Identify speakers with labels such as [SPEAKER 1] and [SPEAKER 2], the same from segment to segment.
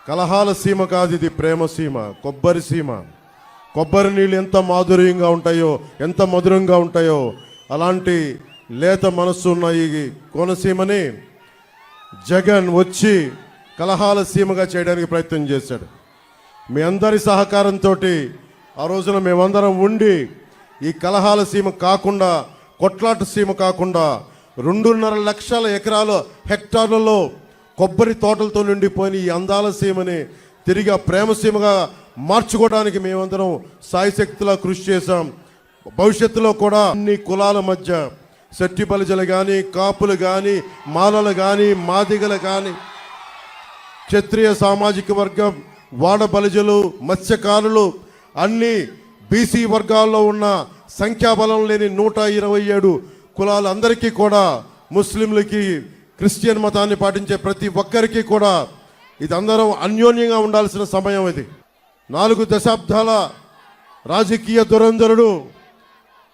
[SPEAKER 1] కలహాల సీమ కాదు, ఇది ప్రేమ సీమ, కొబ్బరి సీమ. కొబ్బరి నీళ్ళు ఎంత మాధుర్యంగా ఉంటాయో, ఎంత మధురంగా ఉంటాయో, అలాంటి లేత మనస్సు ఉన్న ఈ కోనసీమని జగన్ వచ్చి కలహాల సీమగా చేయడానికి ప్రయత్నం చేశాడు. మీ అందరి సహకారంతో ఆ రోజున మేమందరం ఉండి ఈ కలహాల సీమ కాకుండా, కొట్లాట సీమ కాకుండా 2.5 లక్షల ఎకరాల హెక్టార్లలో కొబ్బరి తోటలతో నిండిపోయిన ఈ అందాల సీమని తిరిగి ప్రేమ సీమగా మార్చుకోవడానికి మేమందరం సాయశక్తిలా కృషి చేశాం. భవిష్యత్తులో కూడా అన్ని కులాల మధ్య శెట్టి బలిజలు కానీ, కాపులు కానీ, మాలలు కానీ, మాదిగలు కానీ, క్షత్రియ సామాజిక వర్గం, వాడ బలిజలు, మత్స్యకారులు, అన్ని బీసీ వర్గాల్లో ఉన్న సంఖ్యాబలం లేని 127 కులాలందరికీ కూడా, ముస్లింలకి, క్రిస్టియన్ మతాన్ని పాటించే ప్రతి ఒక్కరికి కూడా ఇది అందరం అన్యోన్యంగా ఉండాల్సిన సమయం ఇది. 4 దశాబ్దాల రాజకీయ దురంధరుడు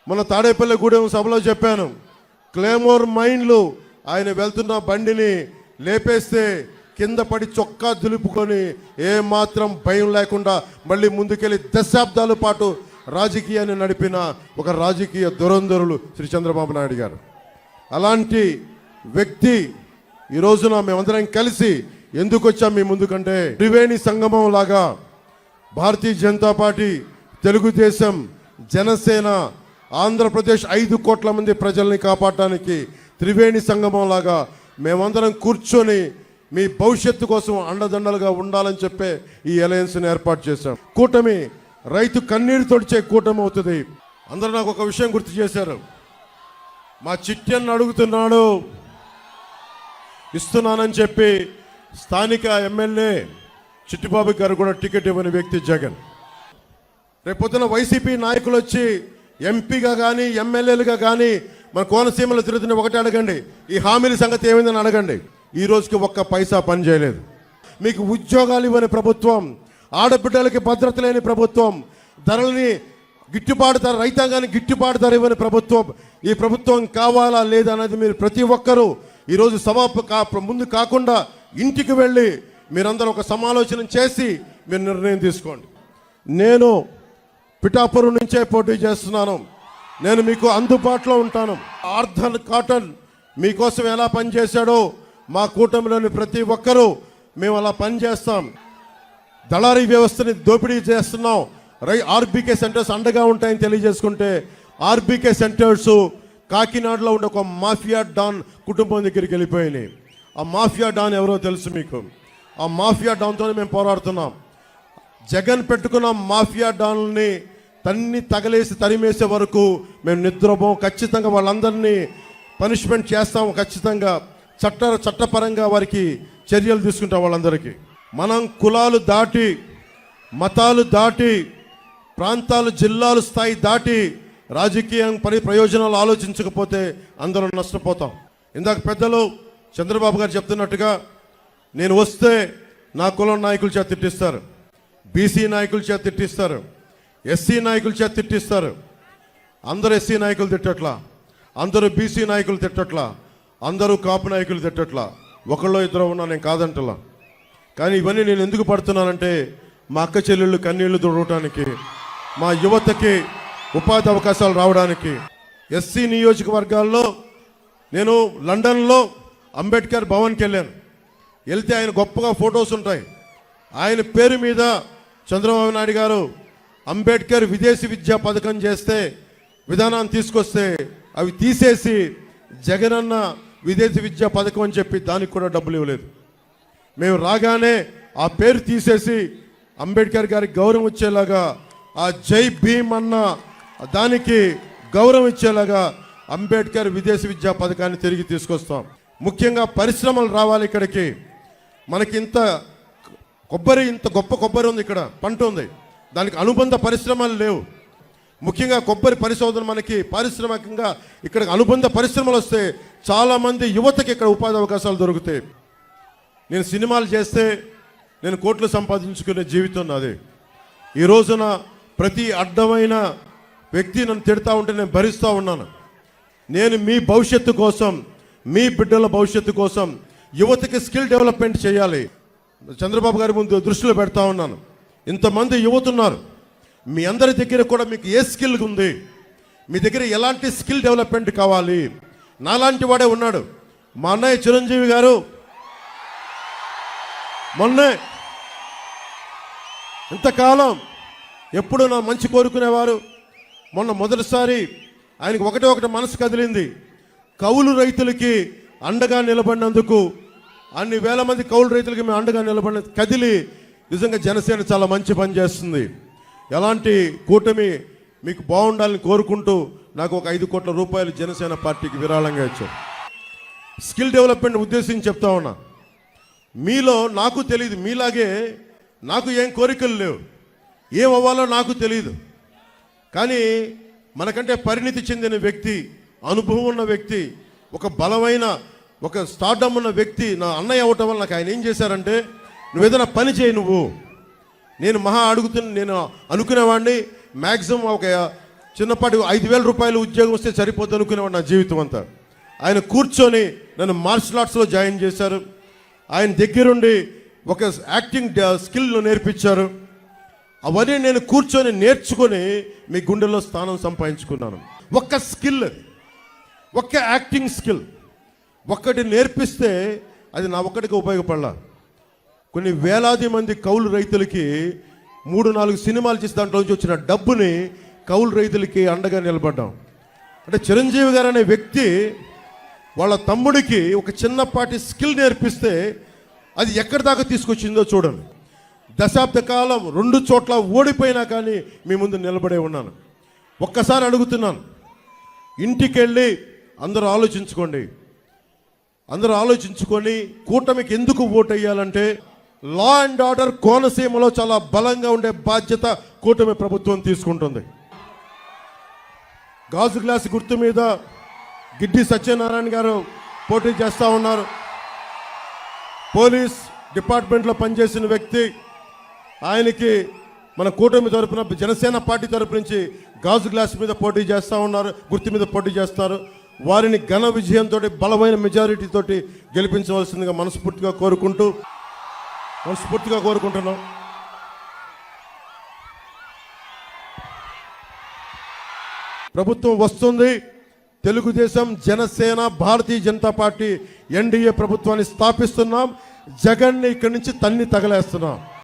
[SPEAKER 1] మన తాడేపల్లిగూడెం సభలో చెప్పాను, క్లేమోర్ మైన్లు ఆయన వెళ్తున్న బండిని లేపేస్తే కింద పడి చొక్కా దులుపుకొని ఏమాత్రం భయం లేకుండా మళ్ళీ ముందుకెళ్ళి దశాబ్దాల పాటు రాజకీయాన్ని నడిపిన ఒక రాజకీయ దురంధరులు శ్రీ చంద్రబాబు నాయుడు గారు. అలాంటి వ్యక్తి ఈ రోజున మేమందరం కలిసి ఎందుకు వచ్చాం మీ ముందుకంటే, త్రివేణి సంగమం లాగా భారతీయ జనతా పార్టీ, తెలుగుదేశం, జనసేన, ఆంధ్రప్రదేశ్ 5 కోట్ల మంది ప్రజల్ని కాపాడటానికి త్రివేణి సంగమం లాగా మేమందరం కూర్చొని మీ భవిష్యత్తు కోసం అండదండలుగా ఉండాలని చెప్పే ఈ అలయన్స్ని ఏర్పాటు చేశాం. కూటమి రైతు కన్నీరు తొడిచే కూటమి అవుతుంది. అందరూ నాకు ఒక విషయం గుర్తు చేశారు, మా చిట్టెన్ను అడుగుతున్నాడు, ఇస్తున్నానని చెప్పి స్థానిక ఎమ్మెల్యే చిట్టిబాబు గారు కూడా టికెట్ ఇవ్వని వ్యక్తి జగన్. రేపొద్దున వైసీపీ నాయకులు వచ్చి ఎంపీగా కానీ, ఎమ్మెల్యేలుగా కానీ మన కోనసీమలో తిరుగుతున్న ఒకటి అడగండి, ఈ హామీల సంగతి ఏమైందని అడగండి. ఈ రోజుకి ఒక్క పైసా పని చేయలేదు. మీకు ఉద్యోగాలు ఇవ్వని ప్రభుత్వం, ఆడబిడ్డలకి భద్రత లేని ప్రభుత్వం, ధరలని గిట్టుబాటు ధర, రైతాంగాన్ని గిట్టుబాటు ధర ఇవ్వని ప్రభుత్వం. ఈ ప్రభుత్వం కావాలా లేదా అనేది మీరు ప్రతి ఒక్కరూ ఈరోజు ముందు కాకుండా ఇంటికి వెళ్ళి మీరందరూ ఒక సమాలోచన చేసి మీరు నిర్ణయం తీసుకోండి. నేను పిఠాపురం నుంచే పోటీ చేస్తున్నాను. నేను మీకు అందుబాటులో ఉంటాను. ఆర్థన్ కాటన్ మీకోసం ఎలా పనిచేశాడో మా కూటమిలోని ప్రతి ఒక్కరూ మేము అలా పనిచేస్తాం. దళారీ వ్యవస్థని దోపిడీ చేస్తున్నాం. ఆర్బీకే సెంటర్స్ అండగా ఉంటాయని తెలియజేసుకుంటే, ఆర్బీకే సెంటర్స్ కాకినాడలో ఉండే ఒక మాఫియా డాన్ కుటుంబం దగ్గరికి వెళ్ళిపోయినాయి. ఆ మాఫియా డాన్ ఎవరో తెలుసు మీకు. ఆ మాఫియా డాన్తోనే మేము పోరాడుతున్నాం. జగన్ పెట్టుకున్న మాఫియా డాన్ని తగలేసి తరిమేసే వరకు మేము నిద్రపోం. ఖచ్చితంగా వాళ్ళందరినీ పనిష్మెంట్ చేస్తాము. ఖచ్చితంగా చట్టపరంగా వారికి చర్యలు తీసుకుంటాం. వాళ్ళందరికీ మనం కులాలు దాటి, మతాలు దాటి, ప్రాంతాలు, జిల్లాలు స్థాయి దాటి రాజకీయం ప్రయోజనాలు ఆలోచించకపోతే అందరం నష్టపోతాం. ఇందాక పెద్దలు చంద్రబాబు గారు చెప్తున్నట్టుగా, నేను వస్తే నా కులం నాయకుల చేత తిట్టిస్తారు, బీసీ నాయకుల చేత తిట్టిస్తారు, ఎస్సీ నాయకుల చేత తిట్టిస్తారు. అందరూ ఎస్సీ నాయకులు తిట్టట్లా, అందరూ బీసీ నాయకులు తిట్టట్లా, అందరూ కాపు నాయకులు తిట్టట్లా. ఒకళ్ళో ఇద్దరు ఉన్నా, నేను కాదంటలా. కానీ ఇవన్నీ నేను ఎందుకు పడుతున్నానంటే, మా అక్క చెల్లెళ్ళు కన్నీళ్లు తుడవటానికి, మా యువతకి ఉపాధి అవకాశాలు రావడానికి. ఎస్సీ నియోజకవర్గాల్లో నేను లండన్లో అంబేద్కర్ భవన్కి వెళ్ళాను. వెళ్తే ఆయన గొప్పగా ఫొటోస్ ఉంటాయి. ఆయన పేరు మీద చంద్రబాబు నాయుడు గారు అంబేద్కర్ విదేశీ విద్యా పథకం చేస్తే, విధానాన్ని తీసుకొస్తే అవి తీసేసి జగనన్న విదేశీ విద్యా పథకం అని చెప్పి దానికి కూడా డబ్బులు ఇవ్వలేదు. మేము రాగానే ఆ పేరు తీసేసి అంబేద్కర్ గారికి గౌరవం ఇచ్చేలాగా, ఆ జై భీమ్ అన్న దానికి గౌరవం ఇచ్చేలాగా అంబేద్కర్ విదేశీ విద్యా పథకాన్ని తిరిగి తీసుకొస్తాం. ముఖ్యంగా పరిశ్రమలు రావాలి ఇక్కడికి. మనకి ఇంత గొప్ప కొబ్బరి ఉంది, ఇక్కడ పంట ఉంది, దానికి అనుబంధ పరిశ్రమలు లేవు. ముఖ్యంగా కొబ్బరి పరిశోధన మనకి పారిశ్రామికంగా ఇక్కడ అనుబంధ పరిశ్రమలు వస్తే చాలామంది యువతకి ఇక్కడ ఉపాధి అవకాశాలు దొరుకుతాయి. నేను సినిమాలు చేస్తే నేను కోట్లు సంపాదించుకునే జీవితం నాది. ఈ రోజున ప్రతి అడ్డమైన వ్యక్తి నన్ను తిడతా ఉంటే నేను భరిస్తూ ఉన్నాను. నేను మీ భవిష్యత్తు కోసం, మీ బిడ్డల భవిష్యత్తు కోసం యువతకి స్కిల్ డెవలప్మెంట్ చేయాలి. చంద్రబాబు గారి ముందు దృష్టిలో పెడతా ఉన్నాను. ఇంతమంది యువతున్నారు, మీ అందరి దగ్గర కూడా మీకు ఏ స్కిల్ ఉంది, మీ దగ్గర ఎలాంటి స్కిల్ డెవలప్మెంట్ కావాలి. నాలాంటి వాడే ఉన్నాడు. మా అన్నయ్య చిరంజీవి గారు మొన్నే ఇంతకాలం ఎప్పుడు నా మంచి కోరుకునేవారు. మొన్న మొదటిసారి ఆయనకు ఒకటి మనసు కదిలింది. కౌలు రైతులకి అండగా నిలబడినందుకు, అన్ని వేల మంది కౌలు రైతులకి మేము అండగా నిలబడిన కదిలి నిజంగా జనసేన చాలా మంచి పని చేస్తుంది. ఎలాంటి కూటమి మీకు బాగుండాలని కోరుకుంటూ నాకు ఒక 5 కోట్ల రూపాయలు జనసేన పార్టీకి విరాళంగా ఇచ్చారు. స్కిల్ డెవలప్మెంట్ ఉద్దేశించి చెప్తా ఉన్నా. మీలో నాకు తెలియదు, మీలాగే నాకు ఏం కోరికలు లేవు, ఏం అవ్వాలో నాకు తెలియదు. కానీ మనకంటే పరిణితి చెందిన వ్యక్తి, అనుభవం ఉన్న వ్యక్తి, ఒక బలమైన ఒక స్టార్డమ్ ఉన్న వ్యక్తి నా అన్నయ్య అవ్వటం వల్ల నాకు ఆయన ఏం చేశారంటే, నువ్వు ఏదైనా పని చేయి నువ్వు. నేను నేను అనుకునేవాడిని మ్యాక్సిమం ఒక చిన్నపాటి 5,000 రూపాయలు ఉద్యోగం వస్తే సరిపోద్ది అనుకునేవాడు నా జీవితం అంతా. ఆయన కూర్చొని నన్ను మార్షల్ ఆర్ట్స్లో జాయిన్ చేశారు. ఆయన దగ్గరుండి ఒక యాక్టింగ్ స్కిల్ నేర్పించారు. అవన్నీ నేను కూర్చొని నేర్చుకొని మీ గుండెల్లో స్థానం సంపాదించుకున్నాను. ఒక్క స్కిల్, ఒక్క యాక్టింగ్ స్కిల్ ఒక్కటి నేర్పిస్తే అది నా ఒక్కడికి ఉపయోగపడాల. కొన్ని వేలాది మంది కౌలు రైతులకి 3-4 సినిమాలు చేసి దాంట్లోంచి వచ్చిన డబ్బుని కౌలు రైతులకి అండగా నిలబడ్డాం. అంటే చిరంజీవి గారు అనే వ్యక్తి వాళ్ళ తమ్ముడికి ఒక చిన్నపాటి స్కిల్ నేర్పిస్తే అది ఎక్కడి దాకా తీసుకొచ్చిందో చూడండి. దశాబ్ద కాలం 2 చోట్ల ఓడిపోయినా కానీ మీ ముందు నిలబడే ఉన్నాను. ఒక్కసారి అడుగుతున్నాను, ఇంటికి వెళ్ళి అందరూ ఆలోచించుకొని కూటమికి ఎందుకు ఓటు వేయాలంటే, లా అండ్ ఆర్డర్ కోనసీమలో చాలా బలంగా ఉండే బాధ్యత కూటమి ప్రభుత్వం తీసుకుంటుంది. గాజు గ్లాస్ గుర్తు మీద గిడ్డి సత్యనారాయణ గారు పోటీ చేస్తూ ఉన్నారు. పోలీస్ డిపార్ట్మెంట్లో పనిచేసిన వ్యక్తి. ఆయనకి మన కూటమి తరపున జనసేన పార్టీ తరపు నుంచి గాజు గ్లాస్ మీద పోటీ చేస్తూ ఉన్నారు, గుర్తు మీద పోటీ చేస్తారు. వారిని ఘన విజయంతో బలమైన మెజారిటీతో గెలిపించవలసిందిగా మనస్ఫూర్తిగా కోరుకుంటున్నాం. ప్రభుత్వం వస్తుంది. తెలుగుదేశం, జనసేన, భారతీయ జనతా పార్టీ ఎన్డీఏ ప్రభుత్వాన్ని స్థాపిస్తున్నాం. జగన్ని ఇక్కడి నుంచి తన్ని తగలేస్తున్నాం.